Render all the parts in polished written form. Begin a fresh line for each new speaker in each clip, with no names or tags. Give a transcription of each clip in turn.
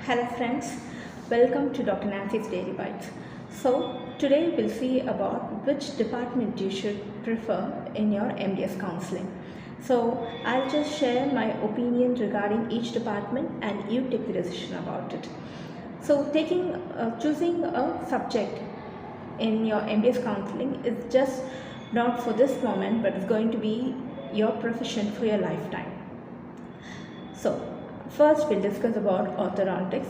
Hello friends, welcome to Dr. Nancy's Daily Bytes. So today we'll see about which department you should prefer in your MDS counseling. So I'll just share my opinion regarding each department and you take the decision about it. So choosing a subject in your MDS counseling is just not for this moment, but it's going to be your profession for your lifetime. So first we'll discuss about orthodontics.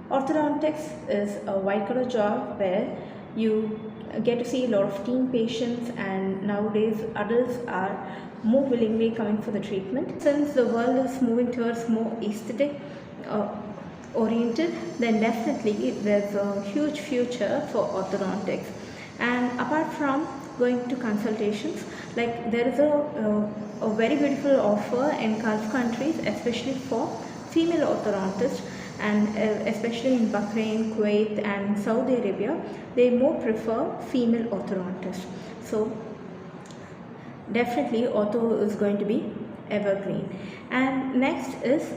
Orthodontics is a white collar job where you get to see a lot of teen patients, and nowadays adults are more willingly coming for the treatment. Since the world is moving towards more aesthetic oriented, then definitely there's a huge future for orthodontics. And apart from going to consultations, like there is a very beautiful offer in Gulf countries, especially for female orthodontists, and especially in Bahrain, Kuwait and Saudi Arabia, they more prefer female orthodontists. So definitely ortho is going to be evergreen. And next is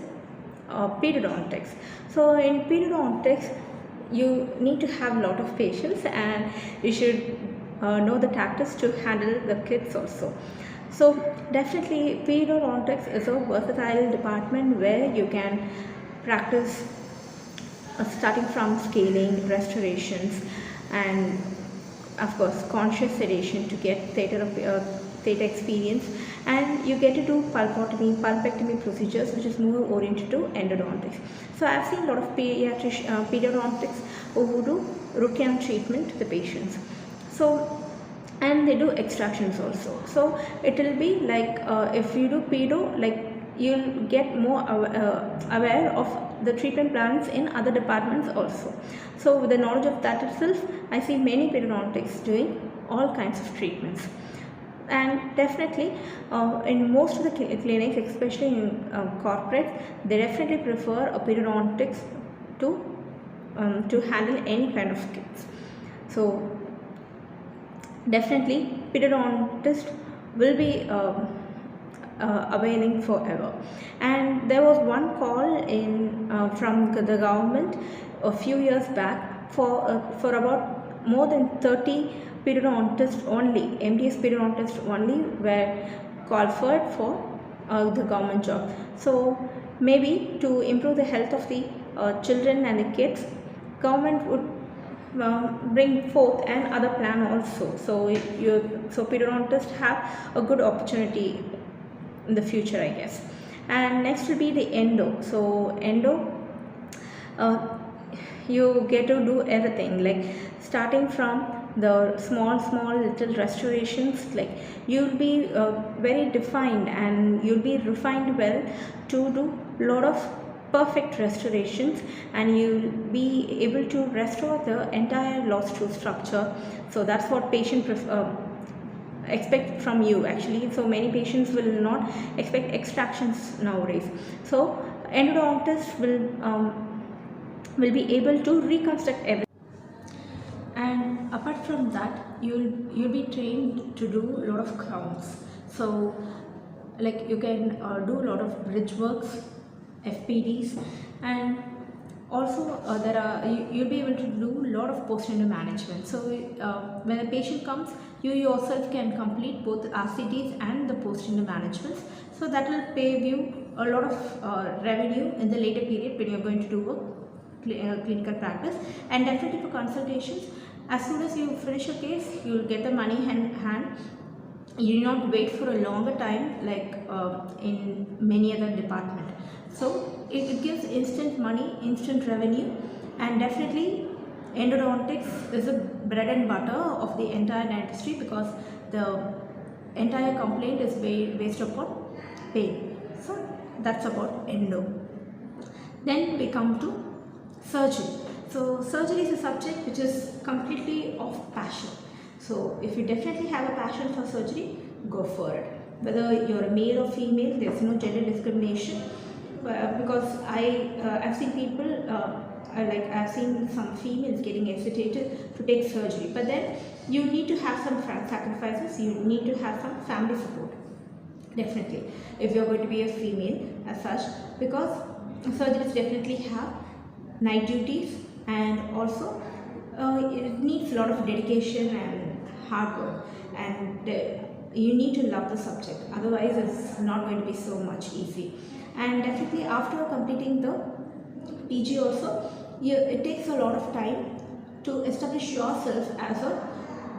pedodontics. So in pedodontics you need to have a lot of patience, and you should know the tactics to handle the kids also. So definitely pedodontics is a versatile department where you can practice starting from scaling, restorations, and of course conscious sedation to get theta experience, and you get to do pulpectomy procedures, which is more oriented to endodontics. So I've seen a lot of pedodontics who do root canal treatment to the patients. So, and they do extractions also. So it will be like if you do pedo, like you'll get more aware of the treatment plans in other departments also. So with the knowledge of that itself, I see many pedodontics doing all kinds of treatments. And definitely in most of the clinics, especially in corporates, they definitely prefer a pedodontics to handle any kind of kids. So definitely pedodontist will be availing forever. And there was one call in from the government a few years back for about more than 30 pedodontists only, MDS pedodontists only were qualified for the government job. So maybe to improve the health of the children and the kids, government would bring forth an other plan also. So pedodontists have a good opportunity in the future, I guess. And next will be the endo. So endo, you get to do everything, like starting from the small little restorations, like you'll be very defined and you'll be refined well to do a lot of perfect restorations, and you'll be able to restore the entire lost tooth structure. So that's what patient expect from you actually. So many patients will not expect extractions nowadays. So endodontist will be able to reconstruct everything. And apart from that, you'll be trained to do a lot of crowns. So like you can do a lot of bridge works, FPDs, and also you'll be able to do a lot of post-endo management. So when a patient comes, you yourself can complete both RCTs and the post-endo managements. So that will pay you a lot of revenue in the later period when you're going to do a clinical practice. And definitely for consultations, as soon as you finish a case, you'll get the money in hand. You do not wait for a longer time like in many other departments. So it gives instant money, instant revenue, and definitely endodontics is the bread and butter of the entire dentistry, because the entire complaint is based upon pain. So that's about endo. Then we come to surgery. So surgery is a subject which is completely of passion. So if you definitely have a passion for surgery, go for it. Whether you're a male or female, there's no gender discrimination. Because I've seen people I've seen some females getting hesitated to take surgery, but then you need to have some sacrifices. You need to have some family support, definitely, if you're going to be a female as such, because surgeries definitely have night duties, and also it needs a lot of dedication and hard work, and you need to love the subject, otherwise it's not going to be so much easy. And definitely after completing the PG also, it takes a lot of time to establish yourself as a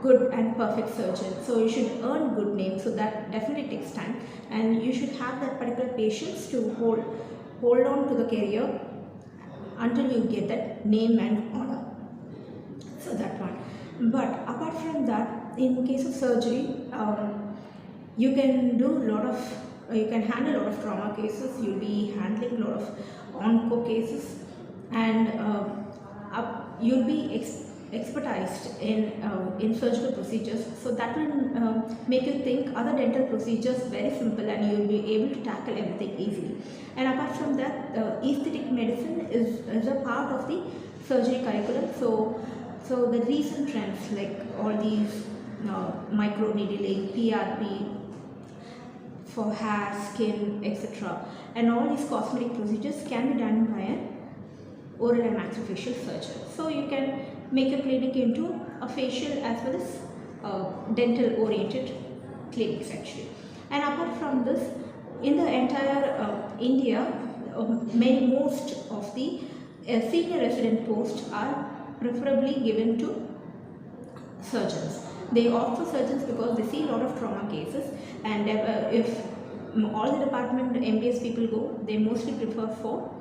good and perfect surgeon. So you should earn good name, so that definitely takes time, and you should have that particular patience to hold on to the career until you get that name and honor. So that one. But apart from that, in case of surgery, you can do a lot of you can handle a lot of trauma cases. You'll be handling a lot of onco cases, and you'll be expertised in surgical procedures. So that will make you think other dental procedures very simple, and you'll be able to tackle everything easily. And apart from that, aesthetic medicine is a part of the surgery curriculum. So the recent trends like all these micro needling, PRP for hair, skin, etc., and all these cosmetic procedures can be done by an oral and maxillofacial surgeon. So you can make a clinic into a facial as well as dental oriented clinics actually. And apart from this, in the entire India, most of the senior resident posts are preferably given to surgeons. They opt for surgeons because they see a lot of trauma cases, and if all the department MBS people go, they mostly prefer for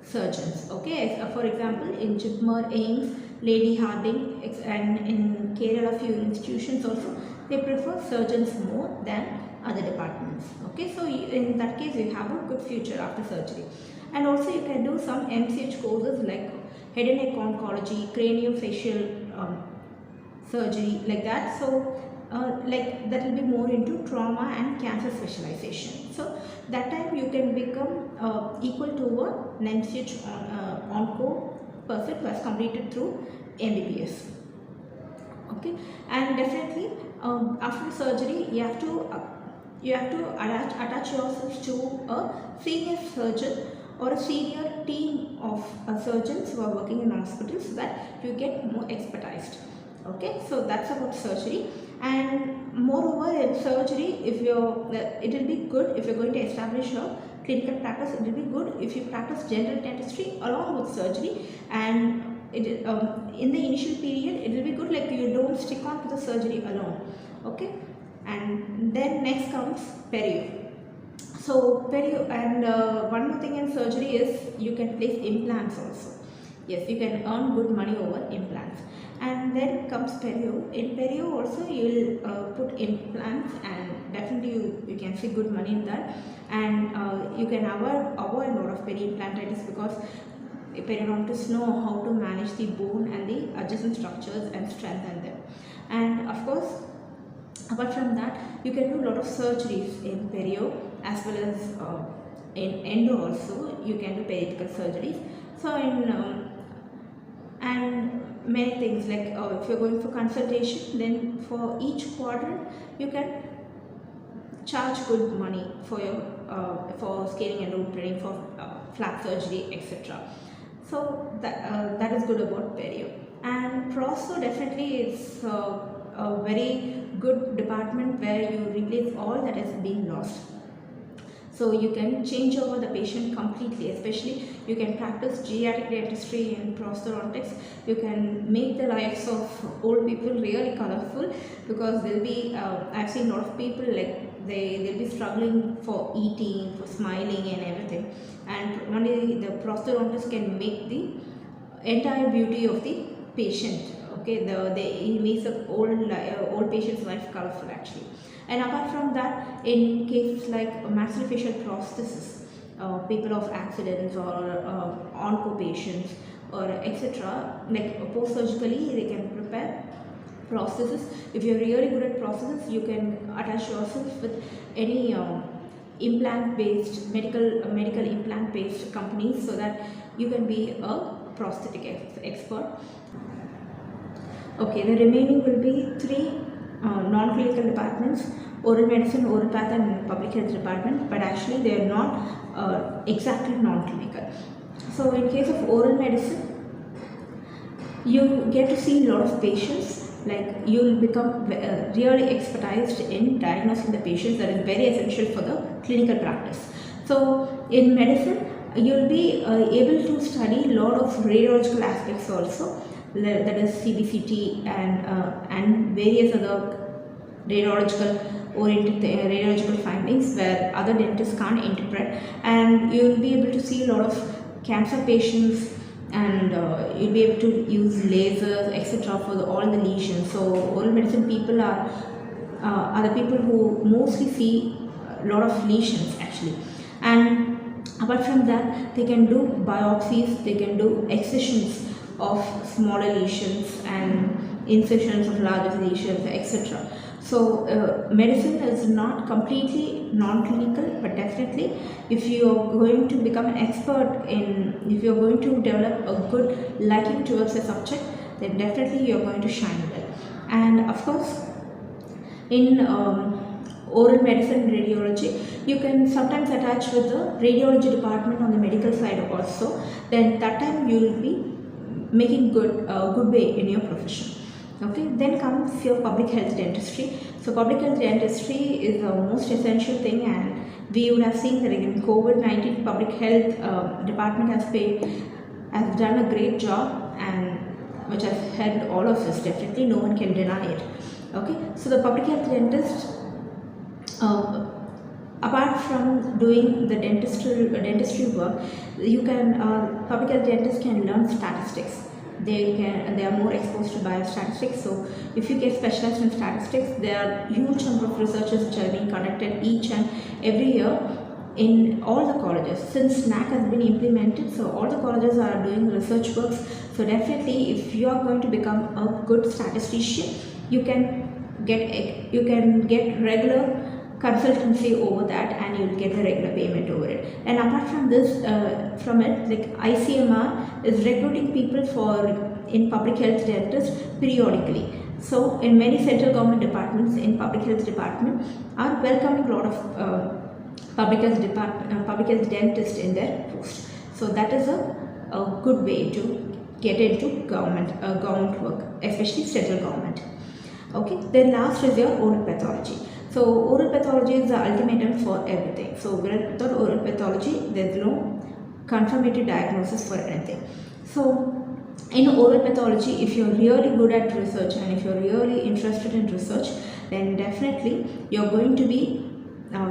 surgeons. Okay, for example, in Chipmur, Ames, Lady Harding, and in Kerala few institutions also, they prefer surgeons more than other departments. Okay, so in that case you have a good future after surgery. And also you can do some MCH courses like head and neck oncology, craniofacial surgery, like that. So like that will be more into trauma and cancer specialization. So that time you can become equal to an MCH onco person who has completed through MBBS. Okay, and definitely after surgery you have to attach yourself to a senior surgeon or a senior team of surgeons who are working in hospitals, so that you get more expertised. Okay, so that's about surgery. And moreover, in surgery, if you're it will be good if you're going to establish a clinical practice. It will be good if you practice general dentistry along with surgery, and it in the initial period it will be good, like you don't stick on to the surgery alone. Okay, and then next comes perio. So perio, and one more thing in surgery is you can place implants also. Yes, you can earn good money over implants. And then comes perio. In perio also you will put implants, and definitely you can see good money in that. And you can avoid a lot of peri-implantitis, because periodontists know how to manage the bone and the adjacent structures and strengthen them. And of course, apart from that, you can do a lot of surgeries in perio as well as in endo also. You can do periapical surgeries. So in and many things like if you're going for consultation, then for each quadrant you can charge good money for your for scaling and root training, for flap surgery, etc. So that is good about perio. And prosto definitely is a very good department where you replace all that has been lost. So you can change over the patient completely, especially you can practice geriatric dentistry and prosthodontics. You can make the lives of old people really colorful, because they'll be, I've seen a lot of people like they'll be struggling for eating, for smiling and everything. And only the prosthodontist can make the entire beauty of the patient. Okay, he makes the old patient's life colorful actually. And apart from that, in cases like maxillofacial prosthesis, people of accidents or onco patients or etc., like post-surgically they can prepare prosthesis. If you're really good at prosthesis, you can attach yourself with any implant-based medical implant-based companies, so that you can be a prosthetic expert. Okay, the remaining will be 3 non-clinical departments: oral medicine, oral path and public health department, but actually they are not exactly non-clinical. So in case of oral medicine, you get to see a lot of patients, like you'll become really expertised in diagnosing the patients. That is very essential for the clinical practice. So in medicine, you'll be able to study a lot of radiological aspects also, that is CBCT and various other radiological findings where other dentists can't interpret, and you'll be able to see a lot of cancer patients, and you'll be able to use lasers, etc., for all the lesions. So oral medicine people are the people who mostly see a lot of lesions actually. And apart from that, they can do biopsies, they can do excisions of smaller lesions and incisions of larger lesions, etc. So medicine is not completely non-clinical, but definitely if you are going to become an expert if you are going to develop a good liking towards a subject, then definitely you are going to shine well. And of course, in oral medicine and radiology, you can sometimes attach with the radiology department on the medical side also. Then that time you will be making good way in your profession. Okay, then comes your public health dentistry. So public health dentistry is the most essential thing, and we would have seen that in COVID-19, public health department has done a great job, and which has helped all of us. Definitely, no one can deny it. Okay, so the public health dentist, apart from doing the dentistry work, you can public health dentists can learn statistics. They are more exposed to biostatistics. So if you get specialized in statistics, there are huge number of researches which are being conducted each and every year in all the colleges. Since NAC has been implemented, so all the colleges are doing research works. So definitely, if you are going to become a good statistician, you can get regular consultancy over that, and you'll get a regular payment over it. And apart from this, like ICMR is recruiting people in public health dentists periodically. So in many central government departments, in public health department, are welcoming a lot of public health dentists in their post. So that is a good way to get into government work, especially central government. Okay, then last is your oral pathology. So oral pathology is the ultimatum for everything. So without oral pathology, there's no confirmative diagnosis for anything. So in oral pathology, if you're really good at research and if you're really interested in research, then definitely you're going to be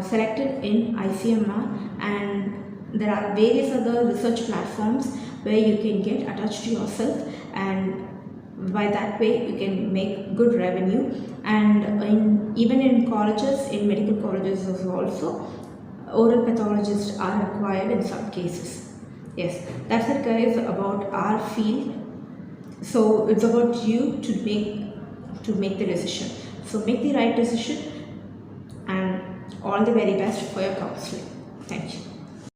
selected in ICMR, and there are various other research platforms where you can get attached to yourself, and by that way you can make good revenue. And even in colleges, in medical colleges also, oral pathologists are required in some cases. Yes, that's it guys about our field. So it's about you to make the decision. So make the right decision, and all the very best for your counseling. Thank you.